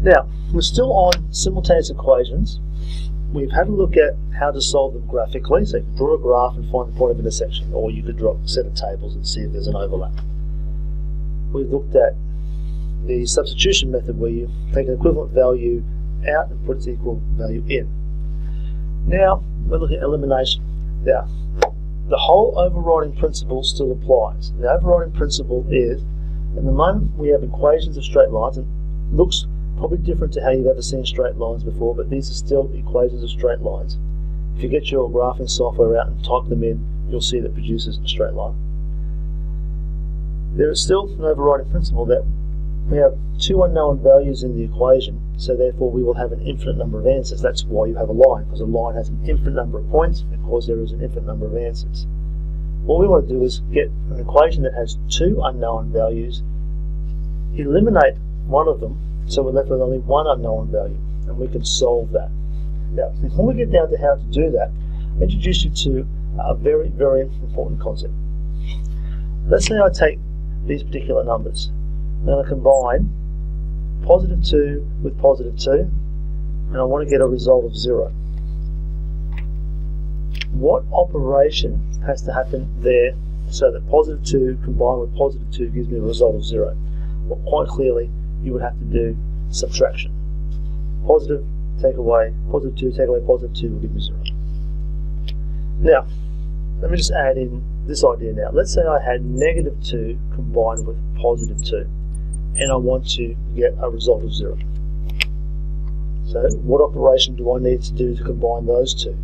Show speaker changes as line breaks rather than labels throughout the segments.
Now, we're still on simultaneous equations. We've had a look at how to solve them graphically, so you can draw a graph and find the point of intersection, or you could draw a set of tables and see if there's an overlap. We've looked at the substitution method where you take an equivalent value out and put its equal value in. Now, we're looking at elimination. Now, the whole overriding principle still applies. The overriding principle is, at the moment we have equations of straight lines, and it looks probably different to how you've ever seen straight lines before, but these are still equations of straight lines. If you get your graphing software out and type them in, you'll see that it produces a straight line. There is still an overriding principle that we have two unknown values in the equation, so therefore we will have an infinite number of answers. That's why you have a line, because a line has an infinite number of points, because there is an infinite number of answers. What we want to do is get an equation that has two unknown values, eliminate one of them, so we're left with only one unknown value, and we can solve that. Now, before we get down to how to do that, I'll introduce you to a very, very important concept. Let's say I take these particular numbers, and I combine positive 2 with positive 2, and I want to get a result of 0. What operation has to happen there so that positive 2 combined with positive 2 gives me a result of 0? Well, quite clearly, you would have to do subtraction. Positive, take away, positive 2, take away positive 2 will give me 0. Now, let me just add in this idea now. Let's say I had negative 2 combined with positive 2, and I want to get a result of 0. So, what operation do I need to do to combine those two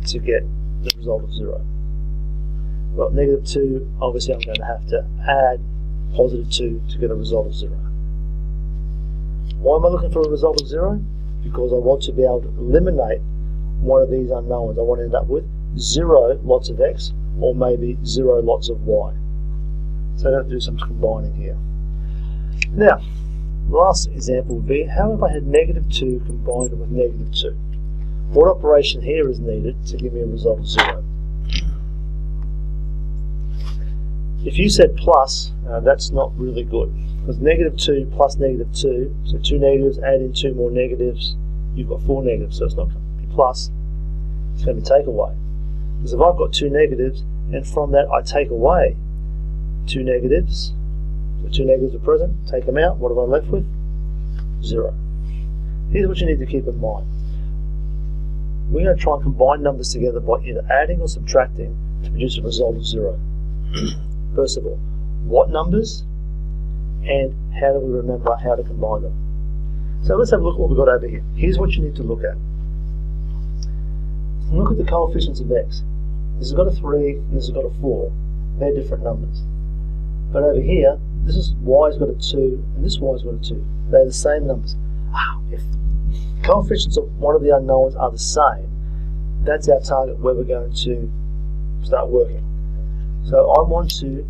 to get the result of 0? Well, negative 2, obviously I'm going to have to add positive 2 to get a result of 0. Why am I looking for a result of 0? Because I want to be able to eliminate one of these unknowns. I want to end up with 0 lots of x, or maybe 0 lots of y. So I'm going to do some combining here. Now, the last example would be, how if I had negative 2 combined with negative 2? What operation here is needed to give me a result of 0? If you said plus, that's not really good, because negative 2 plus negative 2, so 2 negatives, add in 2 more negatives, you've got 4 negatives, so it's not going to be plus, it's going to be take away. Because if I've got 2 negatives, and from that I take away 2 negatives, so 2 negatives are present, take them out, what am I left with? 0. Here's what you need to keep in mind. We're going to try and combine numbers together by either adding or subtracting to produce a result of 0. First of all, what numbers, and how do we remember how to combine them? So let's have a look at what we've got over here. Here's what you need to look at. Look at the coefficients of x. This has got a 3 and this has got a 4. They're different numbers. But over here, this is y's got a 2 and this y's got a 2. They're the same numbers. If coefficients of one of the unknowns are the same, that's our target where we're going to start working. So I want to,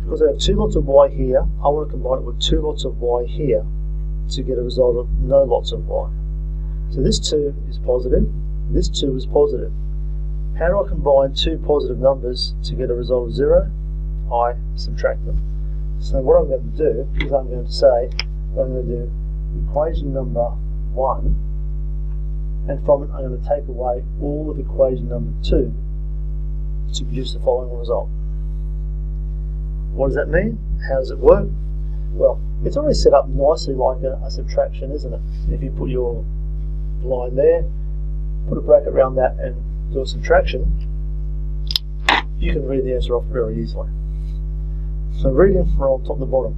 because I have 2 lots of y here, I want to combine it with 2 lots of y here to get a result of no lots of y. So this 2 is positive, this 2 is positive. How do I combine two positive numbers to get a result of 0? I subtract them. So what I'm going to do is I'm going to say, I'm going to do equation number 1, and from it I'm going to take away all of equation number 2 to produce the following result. What does that mean? How does it work? Well, it's already set up nicely like a subtraction, isn't it? If you put your line there, put a bracket around that and do a subtraction, you can read the answer off very easily. So reading from top to bottom,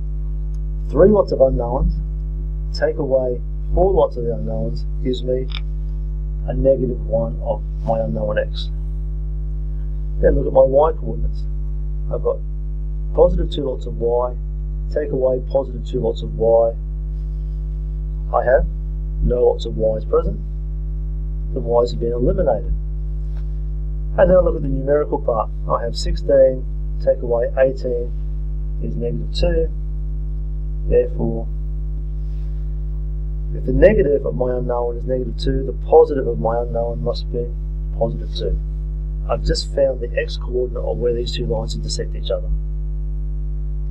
3 lots of unknowns, take away 4 lots of the unknowns, gives me a negative 1 of my unknown x. Then look at my y coordinates. I've got positive 2 lots of y, take away positive 2 lots of y. I have no lots of y's present. The y's have been eliminated. And then I look at the numerical part. I have 16, take away 18 is negative 2. Therefore, if the negative of my unknown is negative 2, the positive of my unknown must be positive 2. I've just found the x-coordinate of where these two lines intersect each other.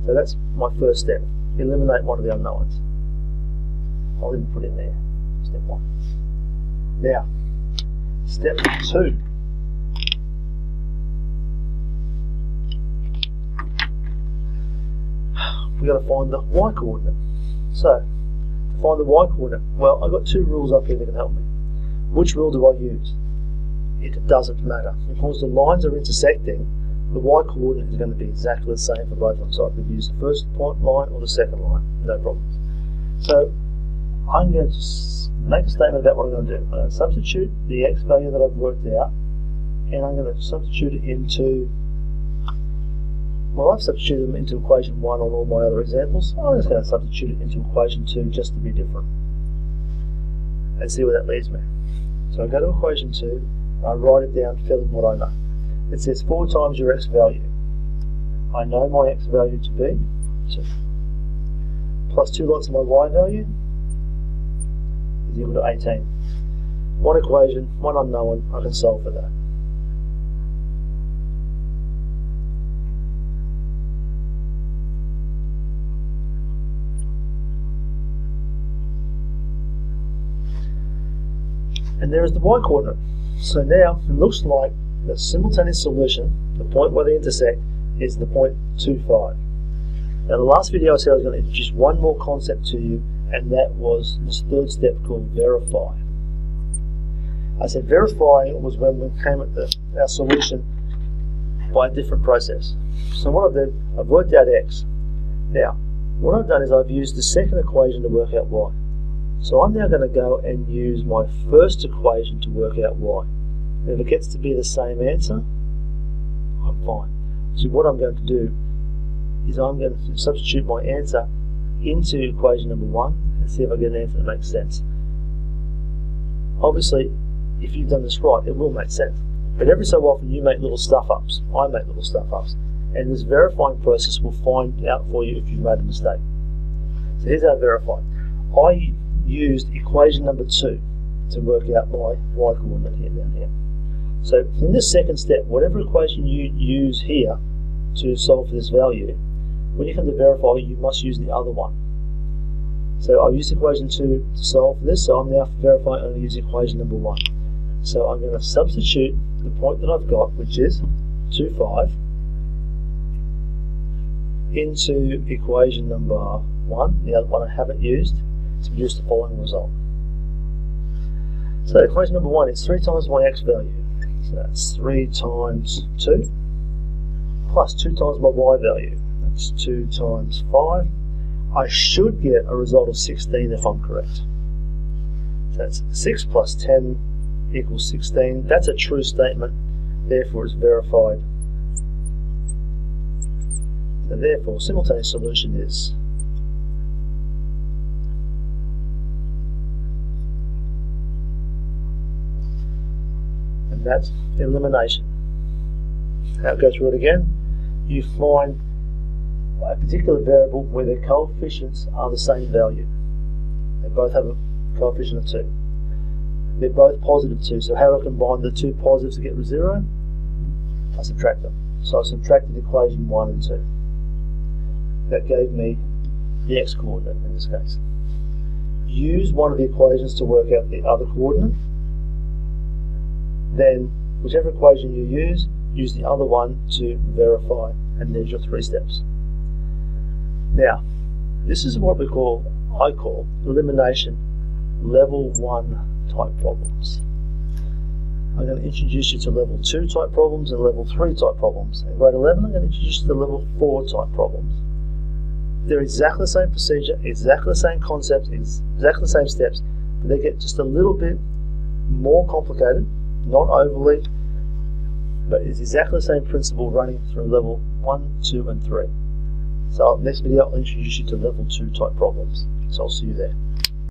So that's my first step. Eliminate one of the unknowns. I'll even put in there, step 1. Now, step 2. We've got to find the y coordinate. So, to find the y coordinate, well, I've got 2 rules up here that can help me. Which rule do I use? It doesn't matter. Because the lines are intersecting, the y coordinate is going to be exactly the same for both of them. So I could use the first point line or the second line, no problems. So I'm going to make a statement about what I'm going to do. I'm going to substitute the x value that I've worked out, and I'm going to substitute it into, well, I've substituted them into equation 1 on all my other examples. I'm just going to substitute it into equation 2 just to be different, and see where that leads me. So I go to equation 2, I write it down, fill in what I know. It says 4 times your x value. I know my x value to be 2. Plus 2 lots of my y value is equal to 18. One equation, one unknown, I can solve for that. And there is the y coordinate. So now it looks like the simultaneous solution, the point where they intersect, is the point 2, 5. Now the last video I said I was going to introduce one more concept to you, and that was this third step called verify. I said verifying was when we came at our solution by a different process. So what I've done, I've worked out x. Now, what I've done is I've used the second equation to work out y. So I'm now going to go and use my first equation to work out y. And if it gets to be the same answer, I'm fine. So what I'm going to do is I'm going to substitute my answer into equation number 1 and see if I get an answer that makes sense. Obviously, if you've done this right, it will make sense. But every so often you make little stuff-ups. I make little stuff-ups. And this verifying process will find out for you if you've made a mistake. So here's how I verify. I used equation number 2 to work out my y coordinate here down here. So in this second step, whatever equation you use here to solve for this value, when you come to verify, you must use the other one. So I used equation 2 to solve for this, so I'm now verifying only use equation number 1. So I'm going to substitute the point that I've got, which is 2, 5, into equation number 1, the other one I haven't used, to produce the following result. So equation number 1 is 3 times my x value. So that's 3 times 2 plus 2 times my y value. That's 2 times 5. I should get a result of 16 if I'm correct. So that's 6 plus 10 equals 16. That's a true statement, therefore it's verified. So therefore, simultaneous solution is that's elimination. Now go through it again. You find a particular variable where their coefficients are the same value. They both have a coefficient of 2. They're both positive 2. So how do I combine the 2 positives to get 0? I subtract them. So I subtracted equation 1 and 2. That gave me the x coordinate in this case. Use one of the equations to work out the other coordinate. Then, whichever equation you use the other one to verify, and there's your 3 steps. Now, this is what I call elimination level 1 type problems. I'm going to introduce you to level 2 type problems and level 3 type problems. In grade 11, I'm going to introduce you to level 4 type problems. They're exactly the same procedure, exactly the same concepts, exactly the same steps, but they get just a little bit more complicated. Not overly, but it's exactly the same principle running through level 1, 2, and 3. So next video I'll introduce you to level 2 type problems. So I'll see you there.